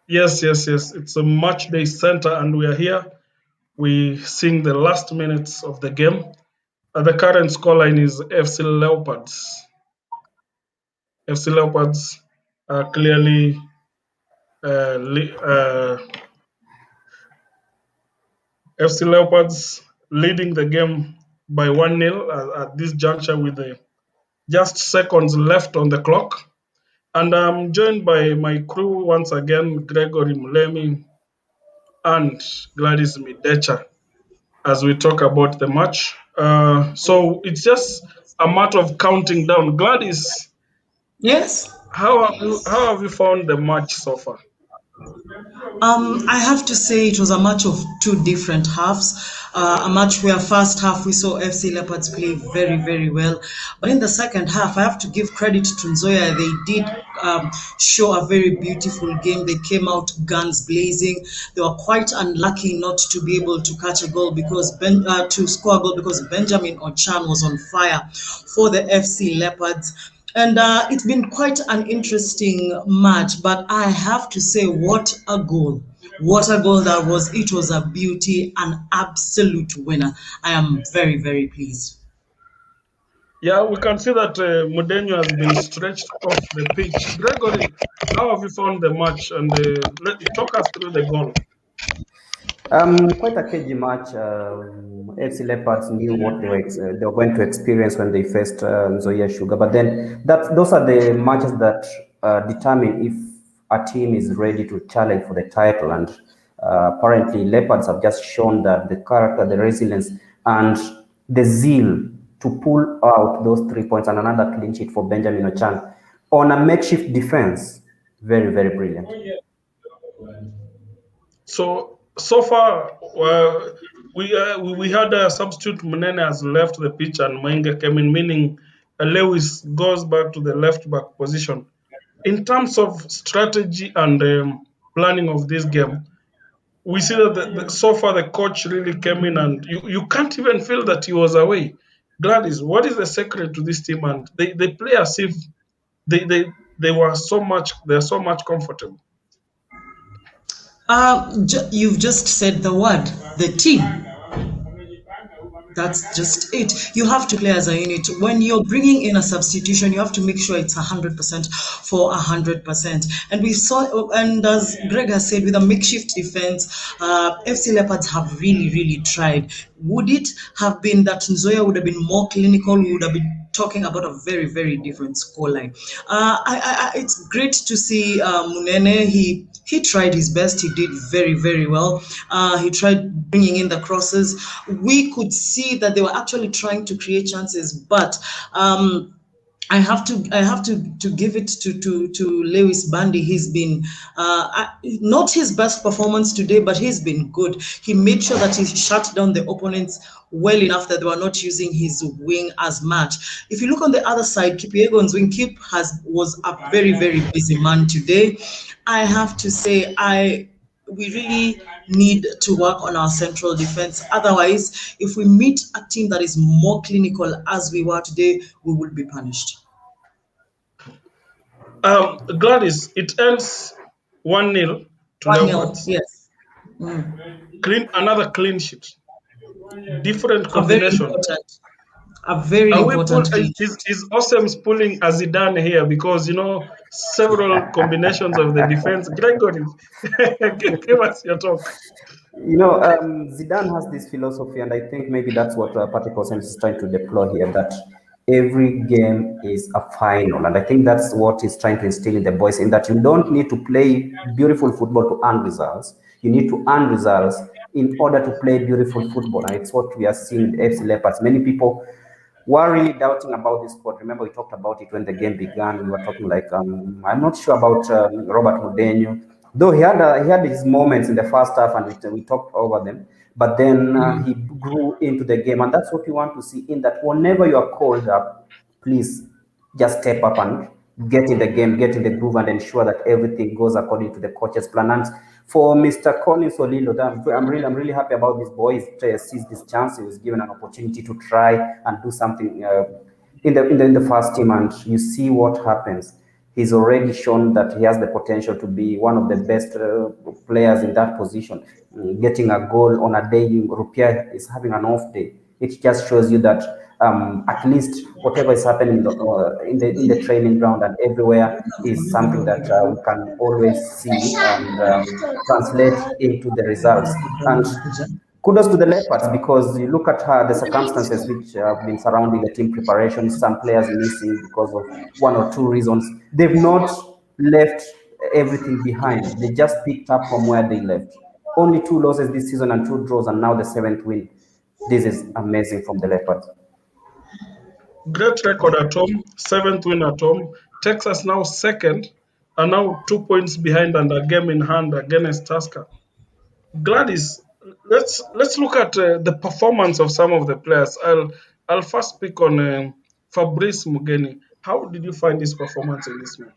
Yes, yes, yes. It's a match day center, and we are here. We seeing the last minutes of the game. The current scoreline is FC Leopards. FC Leopards are clearly uh, le- uh, FC Leopards leading the game by 1-0 at this juncture with just seconds left on the clock. And I'm joined by my crew once again, Gregory Mulemi and Gladys Midecha, as we talk about the match. So it's just a matter of counting down. Gladys, Yes. how have you found the match so far? I have to say it was a match of two different halves. A match where first half we saw FC Leopards play very, very well. But in the second half, I have to give credit to Nzoia. They did show a very beautiful game. They came out guns blazing. They were quite unlucky not to be able to catch a goal to score a goal because Benjamin Ochan was on fire for the FC Leopards. And it's been quite an interesting match, but I have to say, what a goal! What a goal that was. It was a beauty, an absolute winner. I am very, very pleased. Yeah, we can see that Mudenyo has been stretched off the pitch. Gregory, how have you found the match? And talk us through the goal. Quite a cagey match. FC Leopards knew what they were going to experience when they faced Nzoia Sugar. But then those are the matches that determine if a team is ready to challenge for the title. And apparently, Leopards have just shown that the character, the resilience, and the zeal to pull out those 3 points and another clean sheet for Benjamin Ochan on a makeshift defense. Very, very brilliant. So far, we had a substitute. Munene has left the pitch and Mainge came in, meaning Lewis goes back to the left back position. In terms of strategy and planning of this game, we see that so far the coach really came in, and you can't even feel that he was away. Gladys, what is the secret to this team? And they play as if they're so much comfortable. You've just said the word, the team. That's just it. You have to play as a unit. When you're bringing in a substitution, you have to make sure it's 100% for 100%. And we saw, and as Greg has said, with a makeshift defense, FC Leopards have really, really tried. Would it have been that Nzoia would have been more clinical? We would have been talking about a very, very different scoreline. It's great to see Munene. He tried his best. He did very, very well. He tried bringing in the crosses. We could see that they were actually trying to create chances, but I have to give it to Lewis Bandy. He's been not his best performance today, but he's been good. He made sure that he shut down the opponents well enough that they were not using his wing as much. If you look on the other side, Kipiegon's wing, Kip was a very, very busy man today. I have to say, we really need to work on our central defense. Otherwise, if we meet a team that is more clinical as we were today, we will be punished. Gladys, it ends 1-0 to 1-0, Leopards. yes. Another clean sheet. Different A very combination. important. A very important clean sheet. Is Osem's pulling a Zidane here because several combinations of the defense. Gregory, give us your talk. Zidane has this philosophy, and I think maybe that's what Patrick Osem is trying to deploy here, that every game is a final. And I think that's what he's trying to instill in the boys, in that you don't need to play beautiful football to earn results. You need to earn results in order to play beautiful football. And it's what we are seeing in the FC Leopards. Many people were really doubting about this squad. Remember, we talked about it when the game began. We were talking like, I'm not sure about Robert Mudenyo. Though he had his moments in the first half, and we talked over them, but then he grew into the game, and that's what we want to see. In that, whenever you are called up, please just step up and get in the game, get in the groove, and ensure that everything goes according to the coach's plan. And for Mr. Collins Olilo, I'm really happy about this boy. He seized this chance. He was given an opportunity to try and do something in the first team, and you see what happens. He's already shown that he has the potential to be one of the best players in that position. Getting a goal on a day Rupiah is having an off day. It just shows you that at least whatever is happening in the training ground and everywhere is something that we can always see and translate into the results. And kudos to the Leopards, because you look at the circumstances which have been surrounding the team preparation, some players missing because of one or two reasons. They've not left everything behind. They just picked up from where they left. Only 2 losses this season and 2 draws, and now the 7th win. This is amazing from the Leopards. Great record at home, 7th win at home. Texas now second, and now 2 points behind and a game in hand against Tusker. Gladys, let's look at the performance of some of the players. I'll first pick on Fabrice Mugeni. How did you find his performance in this match?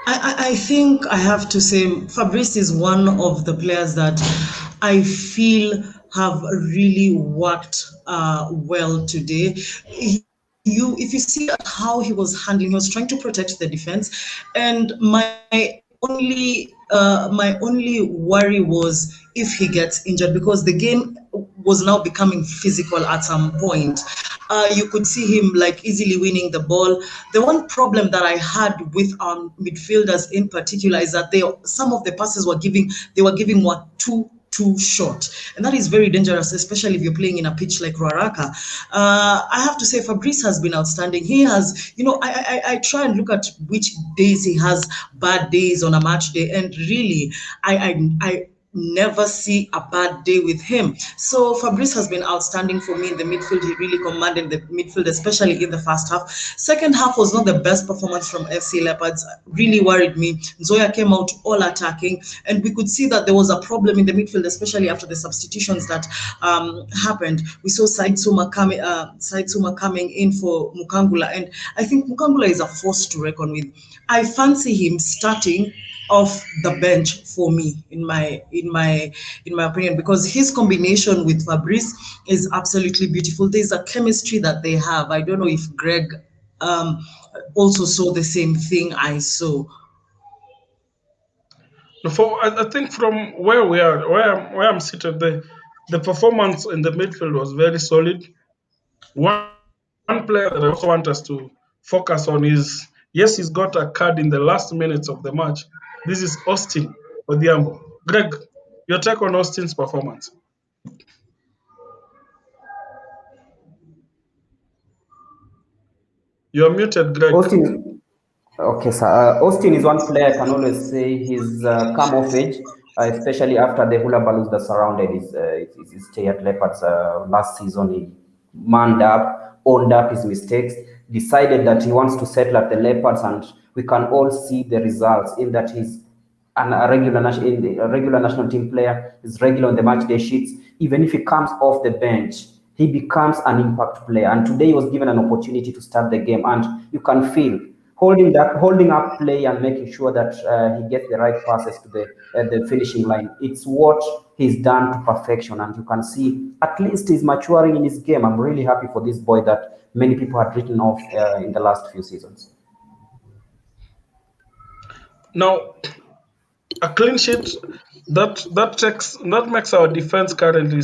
I think I have to say Fabrice is one of the players that I feel have really worked well today. If you see how he was handling, he was trying to protect the defense, and my only worry was if he gets injured, because the game was now becoming physical at some point. You could see him like easily winning the ball. The one problem that I had with midfielders in particular is that some of the passes they were giving were too short, and that is very dangerous, especially if you're playing in a pitch like Ruaraka. I have to say Fabrice has been outstanding. He has, I try and look at which days he has bad days on a match day, and really I never see a bad day with him. So Fabrice has been outstanding for me in the midfield. He really commanded the midfield, especially in the first half. Second half was not the best performance from FC Leopards. Really worried me. Nzoia came out all attacking, and we could see that there was a problem in the midfield, especially after the substitutions that happened. We saw Saitsuma coming in for Mukangula, and I think Mukangula is a force to reckon with. I fancy him starting off the bench for me, in my opinion, because his combination with Fabrice is absolutely beautiful. There's a chemistry that they have. I don't know if Greg also saw the same thing I saw. I think from where I'm seated, the performance in the midfield was very solid. One player that I also want us to focus on is, yes, he's got a card in the last minutes of the match. This is Austin Odhiambo. Greg, your take on Austin's performance? You're muted, Greg. Okay, sir. Austin is one player I can always say he's come of age, especially after the hula balloons that surrounded his stay at Leopards last season. He manned up, owned up his mistakes, decided that he wants to settle at the Leopards, and we can all see the results in that he's a regular national team player. He's regular on the match day sheets. Even if he comes off the bench, he becomes an impact player. And today he was given an opportunity to start the game, and you can feel holding up play and making sure that he gets the right passes to the finishing line. It's what he's done to perfection, and you can see at least he's maturing in his game. I'm really happy for this boy that many people had written off in the last few seasons. Now, a clean sheet that makes our defense currently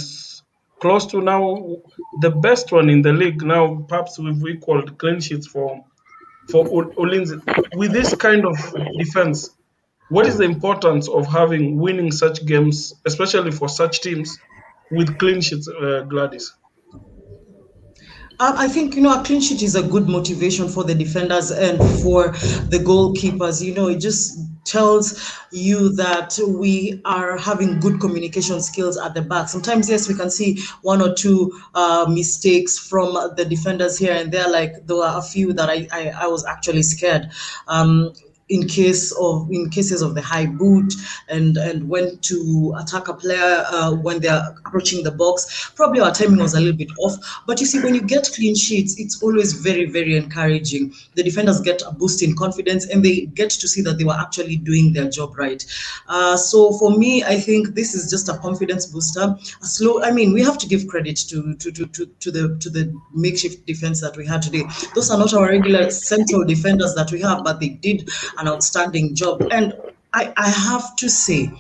close to now the best one in the league. Now, perhaps we've equaled clean sheets for Ulinzi. With this kind of defense, what is the importance of winning such games, especially for such teams with clean sheets, Gladys? I think, a clean sheet is a good motivation for the defenders and for the goalkeepers. It just tells you that we are having good communication skills at the back. Sometimes, yes, we can see one or two mistakes from the defenders here and there. Like there were a few that I was actually scared. in cases of the high boot, and when to attack a player when they're approaching the box. Probably our timing was a little bit off, but you see, when you get clean sheets, it's always very, very encouraging. The defenders get a boost in confidence, and they get to see that they were actually doing their job right. So for me, I think this is just a confidence booster. A slow. I mean, we have to give credit to the makeshift defense that we had today. Those are not our regular central defenders that we have, but they did an outstanding job. And I have to say,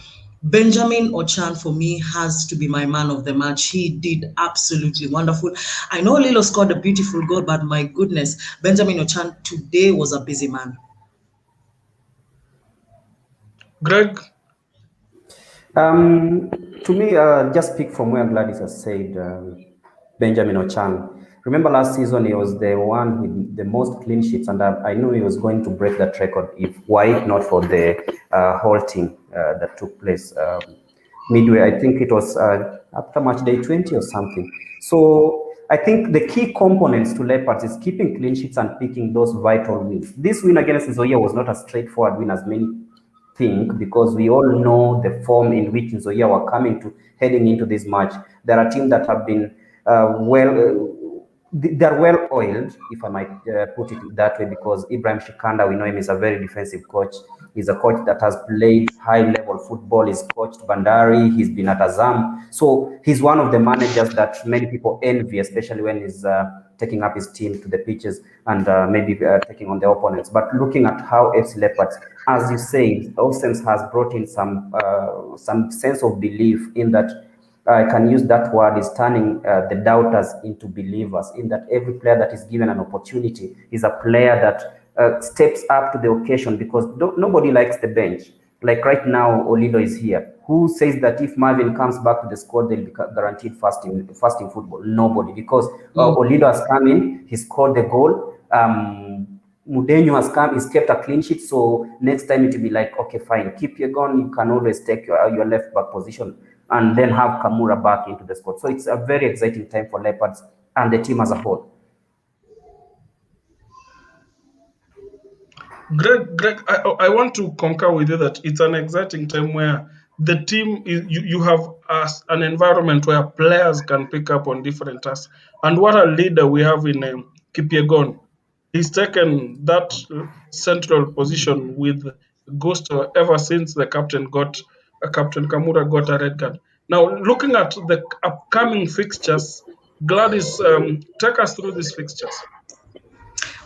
Benjamin Ochan for me has to be my man of the match. He did absolutely wonderful. I know Lilo scored a beautiful goal, but my goodness, Benjamin Ochan today was a busy man. Greg? To me, just pick from where Gladys has said, Benjamin Ochan. Remember last season, he was the one with the most clean sheets, and I knew he was going to break that record if were it not for the halting that took place midway. I think it was after match day 20 or something. So I think the key components to Leopards is keeping clean sheets and picking those vital wins. This win against Nzoia was not a straightforward win as many think, because we all know the form in which Nzoia were heading into this match. There are teams that have been they're well oiled, if I might put it that way, because Ibrahim Shikanda, we know him, is a very defensive coach. He's a coach that has played high-level football. He's coached Bandari. He's been at Azam. So he's one of the managers that many people envy, especially when he's taking up his team to the pitches and maybe taking on the opponents. But looking at how FC Leopards, as you say, Osems has brought in some sense of belief in that. I can use that word, is turning the doubters into believers, in that every player that is given an opportunity is a player that steps up to the occasion, because nobody likes the bench. Like right now, Olido is here. Who says that if Marvin comes back to the squad, they'll be guaranteed first in football? Nobody, because Olido has come in, he scored the goal. Mudenyo has come, he's kept a clean sheet. So next time it will be like, okay, fine, keep your gun. You can always take your left back position and then have Kamura back into the squad. So it's a very exciting time for Leopards and the team as a whole. Greg, I want to concur with you that it's an exciting time where the team you have an environment where players can pick up on different tasks. And what a leader we have in Kipyegon. He's taken that central position with gusto ever since the Captain Kamura got a red card. Now, looking at the upcoming fixtures, Gladys, take us through these fixtures.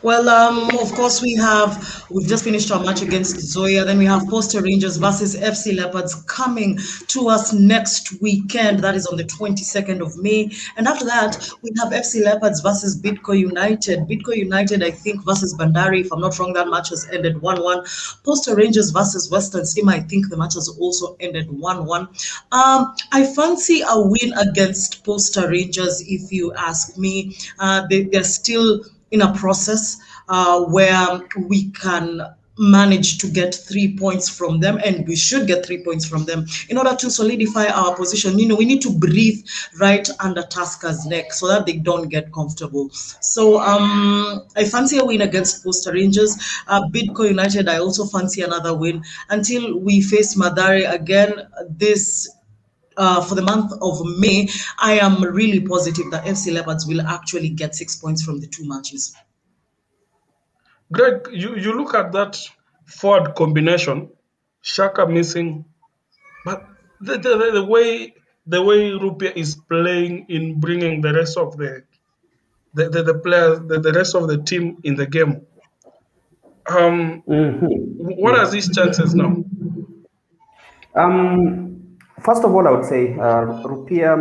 Well, of course, we've just finished our match against Nzoia. Then we have Posta Rangers versus FC Leopards coming to us next weekend. That is on the 22nd of May. And after that, we have FC Leopards versus Bidco United. Bidco United, I think, versus Bandari. If I'm not wrong, that match has ended 1-1. Posta Rangers versus Western Steamer. I think the match has also ended 1-1. I fancy a win against Posta Rangers, if you ask me. They're still in a process where we can manage to get 3 points from them, and we should get 3 points from them in order to solidify our position. We need to breathe right under Tuska's neck so that they don't get comfortable. So I fancy a win against Posta Rangers. Bidco United, I also fancy another win until we face Madare again this for the month of May. I am really positive that FC Leopards will actually get 6 points from the two matches. Greg, you look at that forward combination, Shaka missing, but the way Rupia is playing in bringing the rest of the players, the rest of the team in the game. What are these chances now? First of all, I would say Rupia,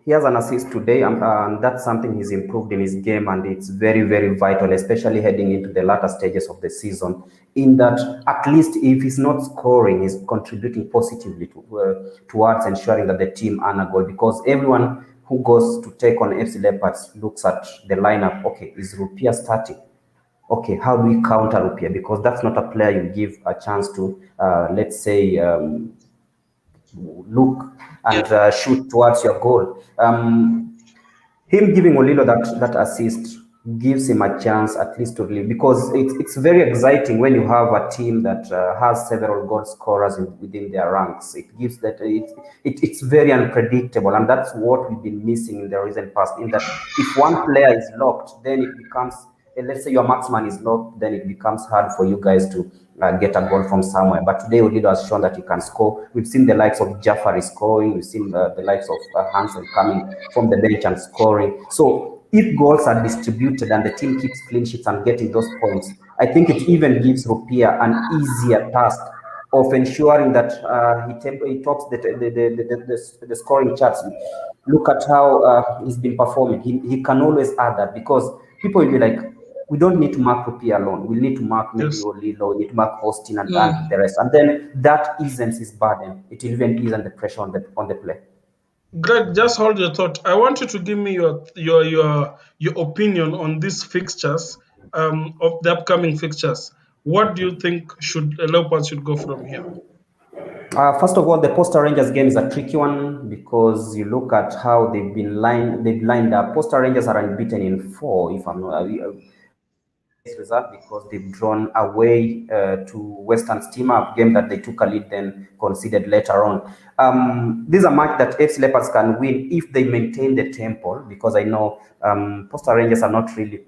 he has an assist today, and that's something he's improved in his game, and it's very, very vital, especially heading into the latter stages of the season, in that at least if he's not scoring, he's contributing positively towards ensuring that the team earn a goal, because everyone who goes to take on FC Leopards looks at the lineup. Okay, is Rupia starting? Okay, how do we counter Rupia? Because that's not a player you give a chance to, let's say, look and shoot towards your goal. Him giving Olilo that assist gives him a chance at least to leave, because it's very exciting when you have a team that has several goal scorers within their ranks. It gives that it's very unpredictable, and that's what we've been missing in the recent past. In that, if one player is locked, then it becomes, let's say your marksman is locked, then it becomes hard for you guys to get a goal from somewhere. But today, Odido has shown that he can score. We've seen the likes of Jafari scoring. We've seen the likes of Hansen coming from the bench and scoring. So if goals are distributed and the team keeps clean sheets and getting those points, I think it even gives Rupia an easier task of ensuring that he tops the scoring charts. Look at how he's been performing. He can always add that, because people will be like, we don't need to mark Rupia alone. We need to mark maybe Yes. Olilo, we need to mark Austin and the rest. And then that eases his burden. It will even ease the pressure on the play. Greg, just hold your thought. I want you to give me your opinion on these fixtures, of the upcoming fixtures. What do you think Leopards should go from here? First of all, the Posta Rangers game is a tricky one, because you look at how they've lined up. Posta Rangers are unbeaten in 4, if I'm not. Against result, because they've drawn away to Western Steamer, a game that they took a lead, then conceded later on. This is a match that AFC Leopards can win if they maintain the tempo, because I know Posta Rangers are not really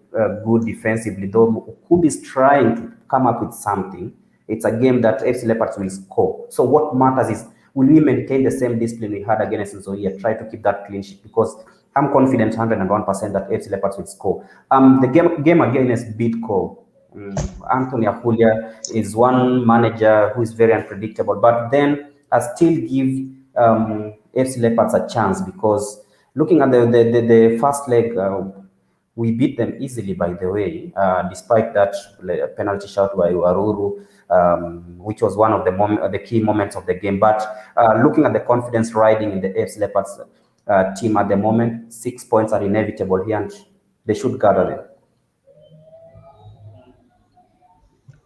good defensively, though Kumbi is trying to come up with something. It's a game that AFC Leopards will score. So what matters is, will we maintain the same discipline we had against Nzoia, try to keep that clean sheet, because I'm confident 101% that AFC Leopards will score. The game against Bidco, Anthony Ahulia is one manager who is very unpredictable, but then I still give AFC Leopards a chance, because looking at the first leg, we beat them easily, by the way, despite that penalty shot by Waruru, which was one of the key moments of the game. But looking at the confidence riding in the AFC Leopards team at the moment, 6 points are inevitable here, and they should gather them.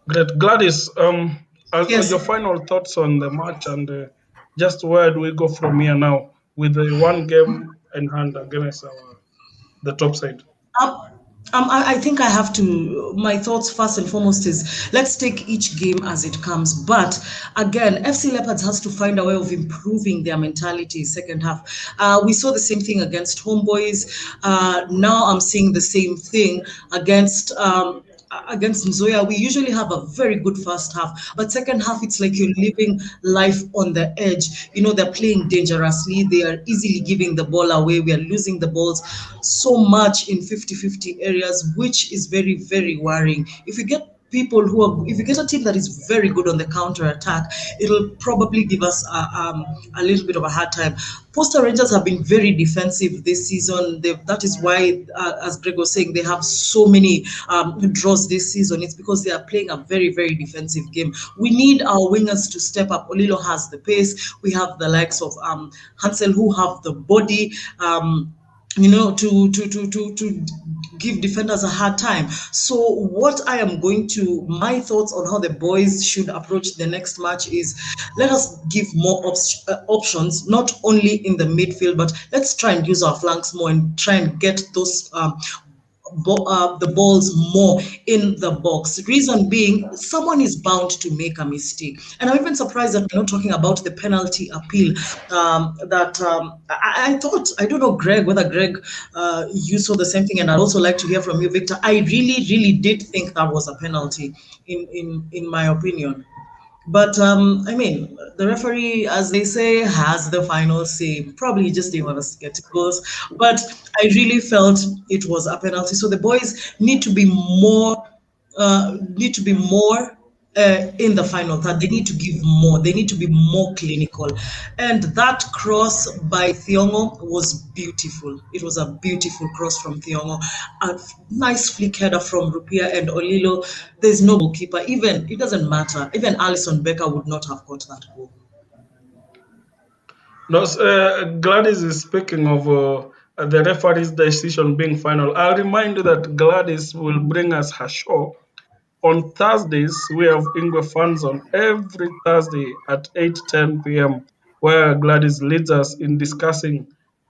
Great. Gladys, Yes. your final thoughts on the match, and just where do we go from here now with the one game in hand against the top side? Um, I think I have to. My thoughts first and foremost is, let's take each game as it comes. But again, FC Leopards has to find a way of improving their mentality second half. We saw the same thing against Homeboys. Now I'm seeing the same thing against Nzoia. We usually have a very good first half, but second half, it's like you're living life on the edge. You know, they're playing dangerously. They are easily giving the ball away. We are losing the balls so much in 50-50 areas, which is very, very worrying. If you get if you get a team that is very good on the counter attack, it'll probably give us a little bit of a hard time. Posta Rangers have been very defensive this season. That is why, as Greg was saying, they have so many draws this season. It's because they are playing a very, very defensive game. We need our wingers to step up. Olilo has the pace. We have the likes of Hansel, who have the body. To give defenders a hard time. So my thoughts on how the boys should approach the next match is, let us give more options, not only in the midfield, but let's try and use our flanks more and try and get those the balls more in the box. Reason being, someone is bound to make a mistake. And I'm even surprised that we're not talking about the penalty appeal. I thought, I don't know, Greg, whether Greg, you saw the same thing, and I'd also like to hear from you, Victor. I really, really did think that was a penalty, in my opinion. But I mean, the referee, as they say, has the final say. Probably he just didn't want us to get goals. But I really felt it was a penalty. So the boys need to be more in the final third. They need to give more. They need to be more clinical. And that cross by Thiongo was beautiful. It was a beautiful cross from Thiongo. A nice flick header from Rupia and Olilo. There's no goalkeeper. Even, it doesn't matter. Even Alison Becker would not have got that goal. No, Gladys is speaking of the referee's decision being final. I'll remind you that Gladys will bring us her show. On Thursdays, we have Ingwe Fans on every Thursday at 8:10 p.m., where Gladys leads us in discussing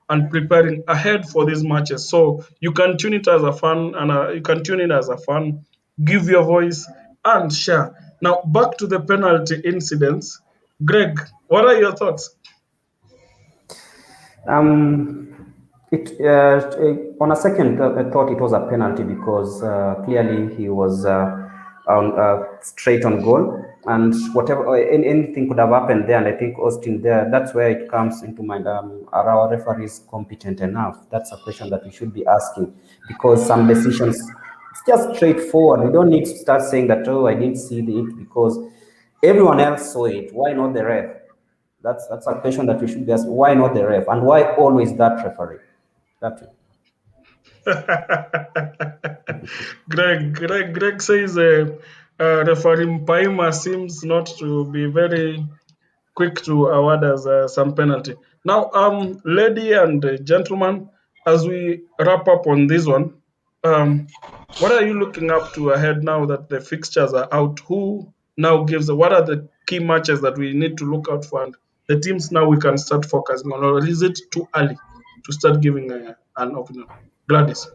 and preparing ahead for these matches. So you can tune it as a fan, and you can tune in as a fan, give your voice and share. Now back to the penalty incidents. Greg, what are your thoughts? On a second thought, it was a penalty because clearly he was straight on goal, and whatever anything could have happened there. And I think Austin there, that's where it comes into mind. Are our referees competent enough? That's a question that we should be asking, because some decisions, it's just straightforward. We don't need to start saying that, oh, I didn't see it because everyone else saw it. Why not the ref? That's a question that we should be asking. Why not the ref? And why always that referee? That's it. Greg says referee Mpaima seems not to be very quick to award us some penalty. Now, lady and gentlemen, as we wrap up on this one, what are you looking up to ahead now that the fixtures are out? Who now gives? What are the key matches that we need to look out for, and the teams now we can start focusing on, or is it too early to start giving an opinion? Gladys.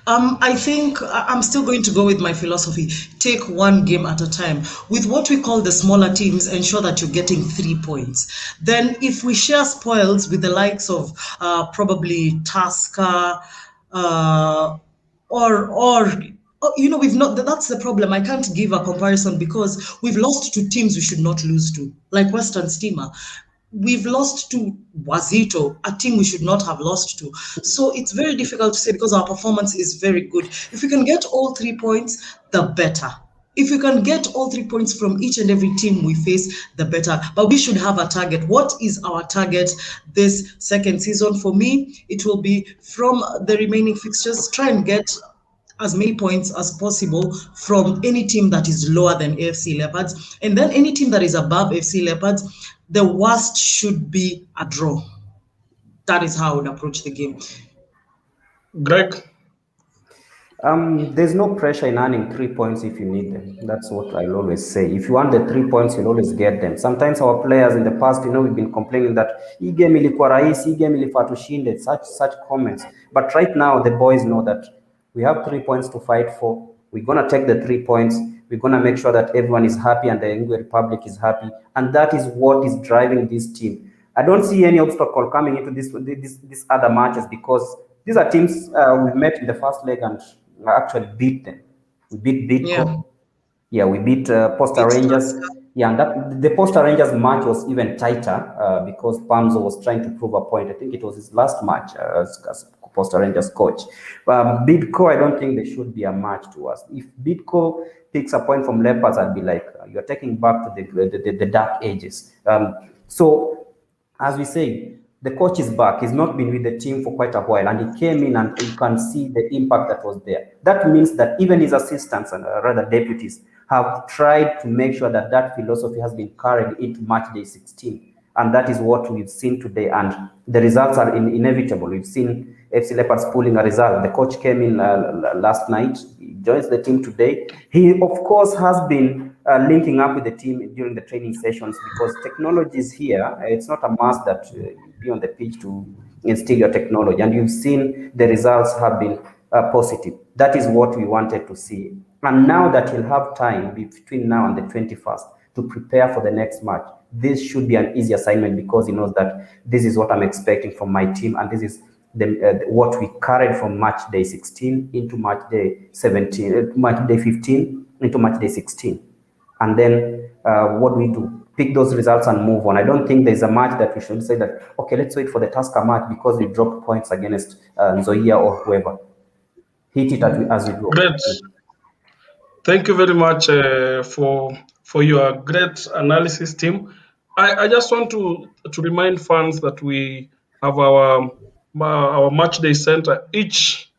I think I'm still going to go with my philosophy. Take one game at a time. With what we call the smaller teams, ensure that you're getting 3 points. Then, if we share spoils with the likes of probably Tusker, or we've not, that's the problem. I can't give a comparison because we've lost to teams we should not lose to, like Western Steamer. We've lost to Wazito, a team we should not have lost to. So it's very difficult to say because our performance is very good. If we can get all 3 points, the better. If we can get all 3 points from each and every team we face, the better. But we should have a target. What is our target this second season? For me, it will be from the remaining fixtures, try and get as many points as possible from any team that is lower than AFC Leopards. And then any team that is above AFC Leopards, the worst should be a draw. That is how I would approach the game. Greg? There's no pressure in earning 3 points if you need them. That's what I'll always say. If you want the 3 points, you'll always get them. Sometimes our players in the past, we've been complaining that hii game ilikuwa rahisi, hii game ilifaa tushinde, such comments. But right now, the boys know that we have 3 points to fight for. We're gonna take the 3 points. We're gonna make sure that everyone is happy and the Ngwe Republic is happy, and that is what is driving this team. I don't see any obstacle coming into these other matches because these are teams we've met in the first leg and actually beat them. We beat Bidco. Yeah, we beat Posta Rangers. Yeah, and the Posta Rangers match was even tighter because Pamzo was trying to prove a point. I think it was his last match as Posta Rangers coach. Bidco, I don't think there should be a match to us. If Bidco picks a point from Leopards, I'd be like, you're taking back to the dark ages. So, as we say, the coach is back. He's not been with the team for quite a while, and he came in, and you can see the impact that was there. That means that even his assistants and rather deputies have tried to make sure that that philosophy has been carried into Matchday 16, and that is what we've seen today. And the results are inevitable. We've seen FC Leopards pulling a result. The coach came in last night. He joins the team today. He, of course, has been linking up with the team during the training sessions because technology is here. It's not a must that you be on the pitch to instill your technology. And you've seen the results have been positive. That is what we wanted to see. And now that he'll have time between now and the 21st to prepare for the next match, this should be an easy assignment because he knows that this is what I'm expecting from my team, and this is what we carried from match day 16 into match day 17, match day 15 into match day 16. And then what do we do? Pick those results and move on. I don't think there's a match that we should say that, okay, let's wait for the Tusker match because we dropped points against Nzoia or whoever. Hit it as we go. Great. Thank you very much for your great analysis, team. I just want to remind fans that we have our match day center each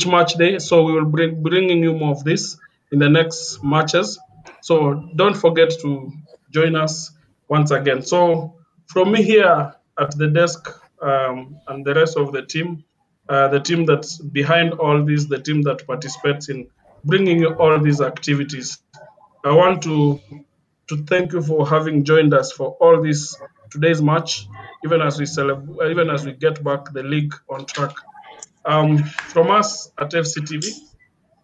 match day, so we will bringing you more of this in the next matches. So don't forget to join us once again. So from me here at the desk and the rest of the team that's behind all this, the team that participates in bringing you all these activities, I want to thank you for having joined us for all these today's match, even as we get back the league on track. From us at AFC TV,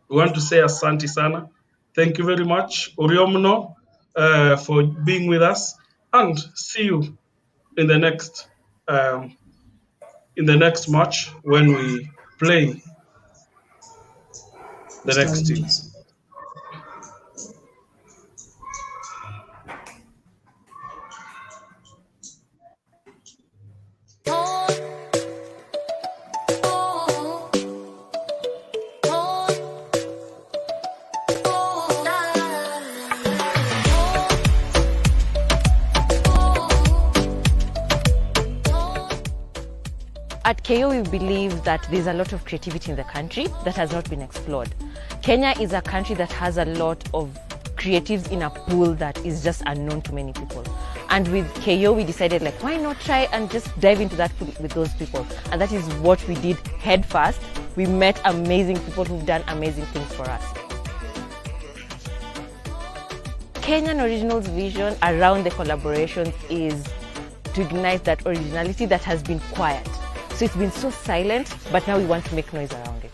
we want to say asante sana. Thank you very much, Oriomno, for being with us, and see you in the next match when we play the next team. At KO, we believe that there's a lot of creativity in the country that has not been explored. Kenya is a country that has a lot of creatives in a pool that is just unknown to many people. And with KO, we decided, like, why not try and just dive into that pool with those people? And that is what we did head first. We met amazing people who've done amazing things for us. Kenyan Originals' vision around the collaborations is to ignite that originality that has been quiet. So it's been so silent, but now we want to make noise around it.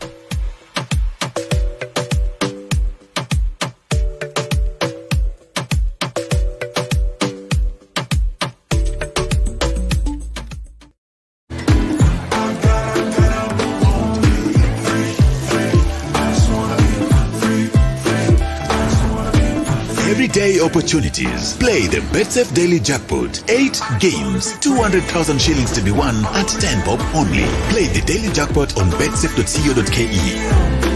Everyday opportunities. Play the BetSafe Daily Jackpot. 8 games, 200,000 shillings to be won at 10 bob only. Play the Daily Jackpot on betsafe.co.ke.